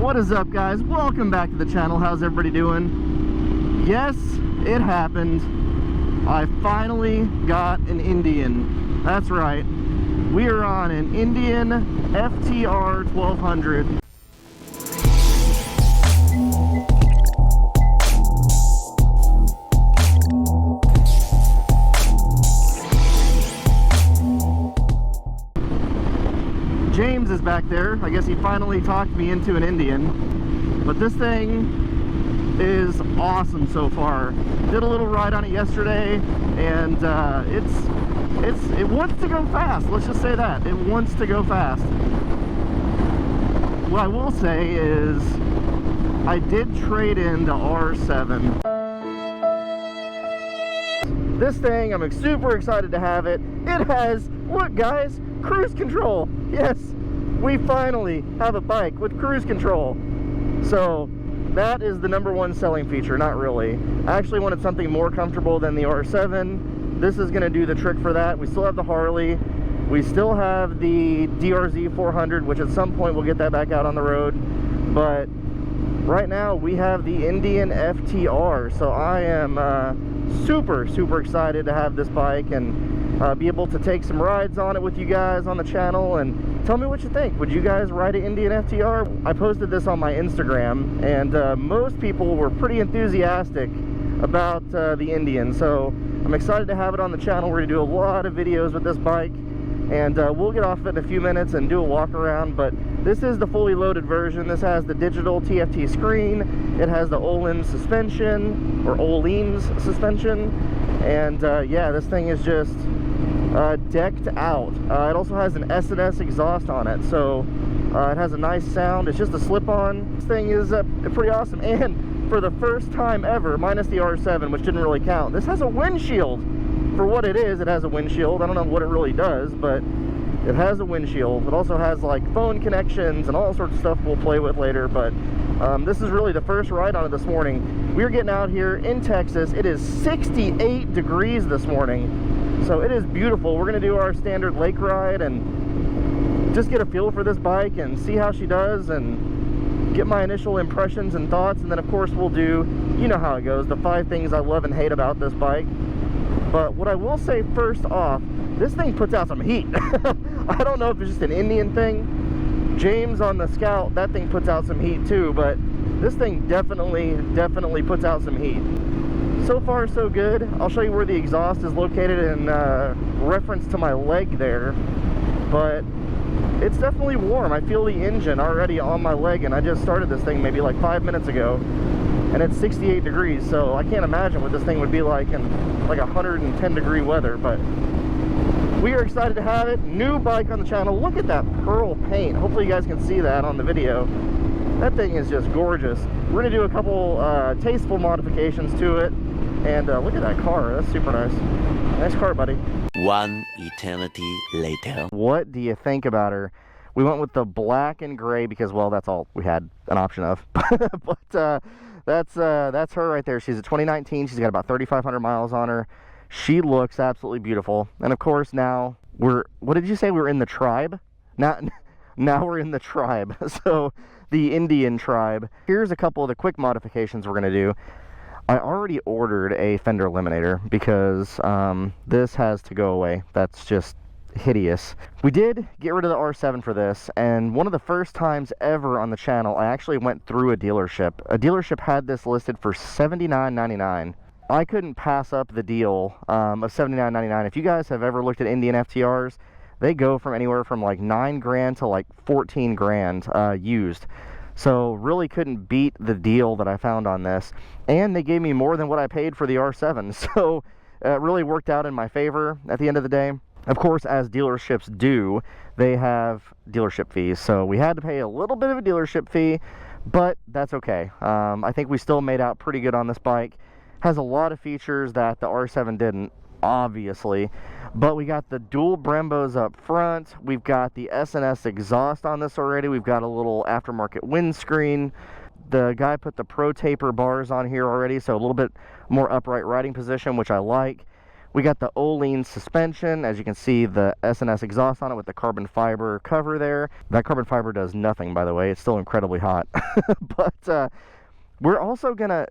What is up, guys? Welcome back to the channel. How's everybody doing? Yes, it happened. I finally got an Indian. That's right. We are on an Indian FTR 1200. James is back there. I guess he finally talked me into an Indian. But this thing is awesome so far. Did a little ride on it yesterday, and it wants to go fast. Let's just say that. It wants to go fast. What I will say is I did trade in the R7. This thing, I'm super excited to have it. It has, look guys, cruise control. Yes, we finally have a bike with cruise control. So that is the #1 selling feature. Not really. I actually wanted something more comfortable than the R7. This is going to do the trick for that. We still have the Harley. We still have the DRZ 400, which at some point we'll get that back out on the road. But right now we have the Indian FTR. So I am super excited to have this bike and be able to take some rides on it with you guys on the channel, and tell me what you think. Would you guys ride an Indian FTR? I posted this on my Instagram, and most people were pretty enthusiastic about the Indian, so I'm excited to have it on the channel. We're going to do a lot of videos with this bike, and we'll get off it in a few minutes and do a walk around. But this is the fully loaded version. This has the digital TFT screen. It has the Öhlins suspension, or Öhlins suspension, and yeah, this thing is just decked out. It also has an S&S exhaust on it, so it has a nice sound. It's just a slip-on. This thing is pretty awesome, and for the first time ever, minus the R7, which didn't really count, this has a windshield. For what it is, it has a windshield. I don't know what it really does, but it has a windshield. It also has like phone connections and all sorts of stuff we'll play with later, but this is really the first ride on it this morning. We're getting out here in Texas. It is 68 degrees this morning. So it is beautiful. We're going to do our standard lake ride and just get a feel for this bike and see how she does and get my initial impressions and thoughts. And then of course we'll do, you know how it goes, the 5 things I love and hate about this bike. But what I will say first off, this thing puts out some heat. I don't know if it's just an Indian thing. James on the Scout, that thing puts out some heat too, but this thing definitely puts out some heat. So far so good. I'll show you where the exhaust is located in reference to my leg there, but it's definitely warm. I feel the engine already on my leg, and I just started this thing maybe like 5 minutes ago, and it's 68 degrees, so I can't imagine what this thing would be like in like 110 degree weather. But we are excited to have it. New bike on the channel. Look at that pearl paint. Hopefully you guys can see that on the video. That thing is just gorgeous. We're going to do a couple tasteful modifications to it. And look at that car. That's super nice. Nice car, buddy. One eternity later. What do you think about her? We went with the black and gray because, well, that's all we had an option of. But that's her right there. She's a 2019. She's got about 3,500 miles on her. She looks absolutely beautiful. And of course now what did you say? We were in the tribe? Now we're in the tribe. So the Indian tribe. Here's a couple of the quick modifications we're going to do. I already ordered a fender eliminator because this has to go away. That's just hideous. We did get rid of the R7 for this, and one of the first times ever on the channel I actually went through a dealership. A dealership had this listed for $79.99. I couldn't pass up the deal of $79.99. If you guys have ever looked at Indian FTRs, they go from anywhere from like 9 grand to like 14 grand used. So really couldn't beat the deal that I found on this, and they gave me more than what I paid for the R7, so it really worked out in my favor at the end of the day. Of course, as dealerships do, they have dealership fees, so we had to pay a little bit of a dealership fee, but that's okay. I think we still made out pretty good on this bike. Has a lot of features that the R7 didn't, obviously, but we got the dual Brembos up front. We've got the S&S exhaust on this already. We've got a little aftermarket windscreen. The guy put the Pro Taper bars on here already, so a little bit more upright riding position, which I like. We got the Öhlins suspension. As you can see, the S&S exhaust on it with the carbon fiber cover there. That carbon fiber does nothing, by the way. It's still incredibly hot. But we're also going to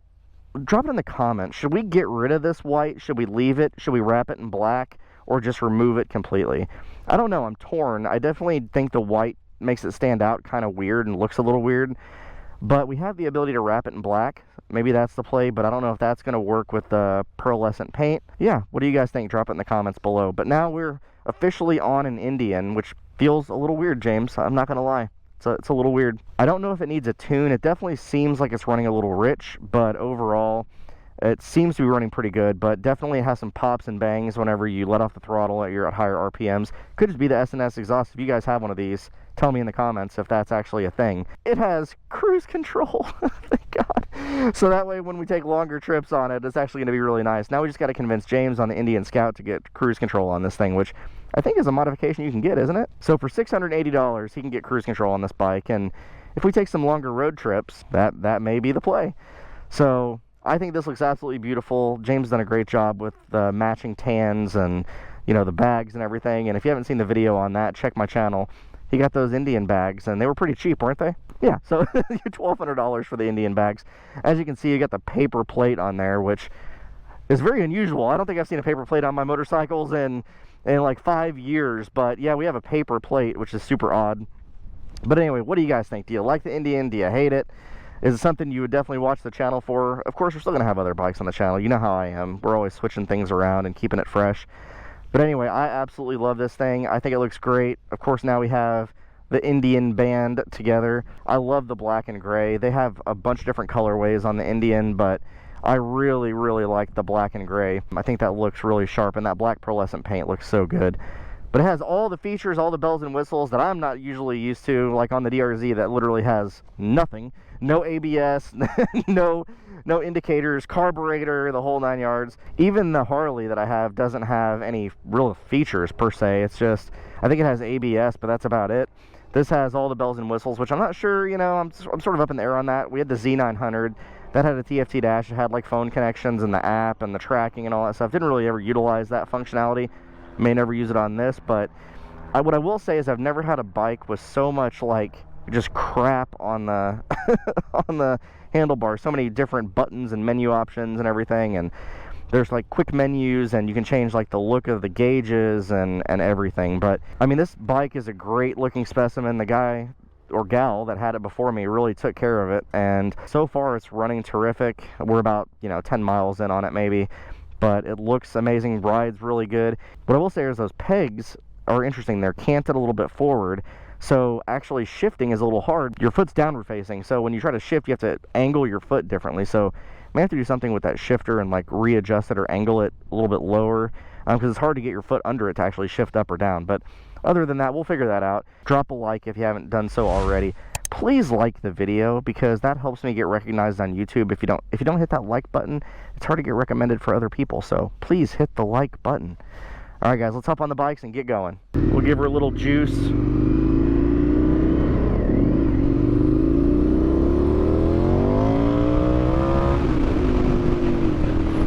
drop it in the comments. Should we get rid of this white? Should we leave it? Should we wrap it in black? Or just remove it completely? I don't know. I'm torn. I definitely think the white makes it stand out kind of weird and looks a little weird. But we have the ability to wrap it in black. Maybe that's the play, but I don't know if that's going to work with the pearlescent paint. Yeah, what do you guys think? Drop it in the comments below. But now we're officially on an Indian, which feels a little weird, James. I'm not going to lie. It's a little weird. I don't know if it needs a tune. It definitely seems like it's running a little rich, but overall, it seems to be running pretty good, but definitely has some pops and bangs whenever you let off the throttle you're at higher RPMs. Could just be the S&S exhaust. If you guys have one of these, tell me in the comments if that's actually a thing. It has cruise control. Thank God. So that way when we take longer trips on it, it's actually going to be really nice. Now we just got to convince James on the Indian Scout to get cruise control on this thing, which I think is a modification you can get, isn't it? So for $680, he can get cruise control on this bike, and if we take some longer road trips, that may be the play. So I think this looks absolutely beautiful. James done a great job with the matching tans and, you know, the bags and everything. And if you haven't seen the video on that, check my channel. He got those Indian bags, and they were pretty cheap, weren't they? Yeah, so $1,200 for the Indian bags. As you can see, you got the paper plate on there, which is very unusual. I don't think I've seen a paper plate on my motorcycles in like 5 years. But yeah, we have a paper plate, which is super odd. But anyway, what do you guys think? Do you like the Indian? Do you hate it? Is it something you would definitely watch the channel for? Of course, we're still going to have other bikes on the channel. You know how I am. We're always switching things around and keeping it fresh. But anyway, I absolutely love this thing. I think it looks great. Of course, now we have the Indian band together. I love the black and gray. They have a bunch of different colorways on the Indian, but I really, really like the black and gray. I think that looks really sharp, and that black pearlescent paint looks so good. But it has all the features, all the bells and whistles that I'm not usually used to, like on the DRZ that literally has nothing. No ABS, no indicators, carburetor, the whole 9 yards. Even the Harley that I have doesn't have any real features per se. It's just, I think it has ABS, but that's about it. This has all the bells and whistles, which I'm not sure, you know, I'm sort of up in the air on that. We had the Z900. That had a TFT dash. It had like phone connections and the app and the tracking and all that stuff. Didn't really ever utilize that functionality. May never use it on this, but what I will say is I've never had a bike with so much like just crap on the on the handlebars. So many different buttons and menu options and everything, and there's like quick menus, and you can change like the look of the gauges and everything. But I mean, this bike is a great looking specimen. The guy or gal that had it before me really took care of it, and so far it's running terrific. We're about, you know, 10 miles in on it maybe, but it looks amazing, rides really good. What I will say is those pegs are interesting. They're canted a little bit forward, so actually shifting is a little hard. Your foot's downward facing, so when you try to shift, you have to angle your foot differently. So you may have to do something with that shifter and like readjust it or angle it a little bit lower, because it's hard to get your foot under it to actually shift up or down. But other than that, we'll figure that out. Drop a like if you haven't done so already. Please like the video, because that helps me get recognized on YouTube. If you don't hit that like button, it's hard to get recommended for other people. So please hit the like button. All right, guys, let's hop on the bikes and get going. We'll give her a little juice.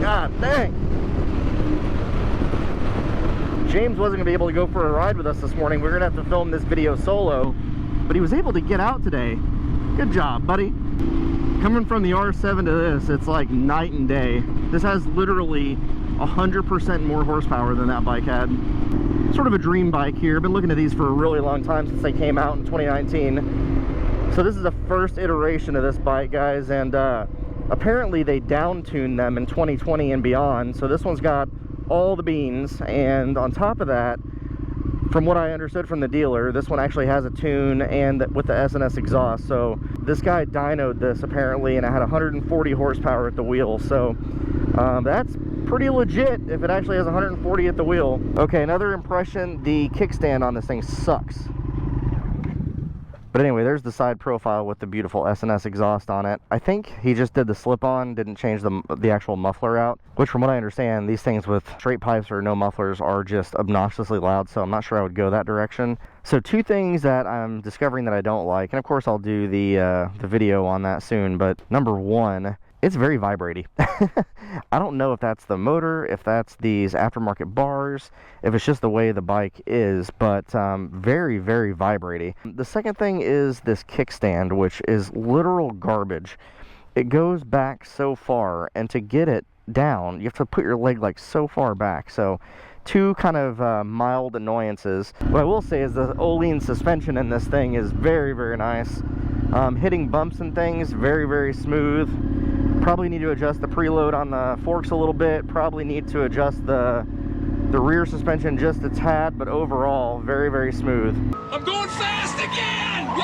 God dang. James wasn't gonna be able to go for a ride with us this morning. We're gonna have to film this video solo, but he was able to get out today. Good job, buddy. Coming from the R7 to this, it's like night and day. This has literally 100% more horsepower than that bike had. Sort of a dream bike here. Been looking at these for a really long time, since they came out in 2019. So this is the first iteration of this bike, guys, and apparently they down-tuned them in 2020 and beyond. So this one's got all the beans, and on top of that, from what I understood from the dealer, this one actually has a tune and with the S&S exhaust. So this guy dynoed this apparently, and it had 140 horsepower at the wheel. So that's pretty legit if it actually has 140 at the wheel. Okay, another impression, the kickstand on this thing sucks. But anyway, there's the side profile with the beautiful S&S exhaust on it. I think he just did the slip-on, didn't change the actual muffler out, which from what I understand, these things with straight pipes or no mufflers are just obnoxiously loud, so I'm not sure I would go that direction. So two things that I'm discovering that I don't like, and of course I'll do the video on that soon, but number one, it's very vibrating. I don't know if that's the motor, if that's these aftermarket bars, if it's just the way the bike is, but very, very vibrating. The second thing is this kickstand, which is literal garbage. It goes back so far, and to get it down, you have to put your leg like so far back. So two kind of mild annoyances. What I will say is the Öhlins suspension in this thing is very, very nice. Hitting bumps and things, very, very smooth. Probably need to adjust the preload on the forks a little bit. Probably need to adjust the rear suspension just a tad, but overall, very, very smooth. I'm going fast again! Woo!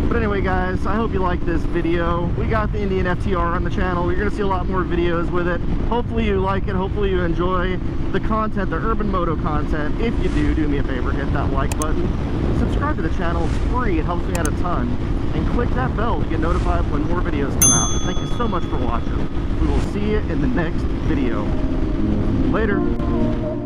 But anyway, guys, I hope you liked this video. We got the Indian FTR on the channel. You're going to see a lot more videos with it. Hopefully you like it. Hopefully you enjoy the content, the urban moto content. If you do, do me a favor, hit that like button. Subscribe to the channel. It's free. It helps me out a ton. And click that bell to get notified when more videos come out. Thank you so much for watching. We will see you in the next video. Later.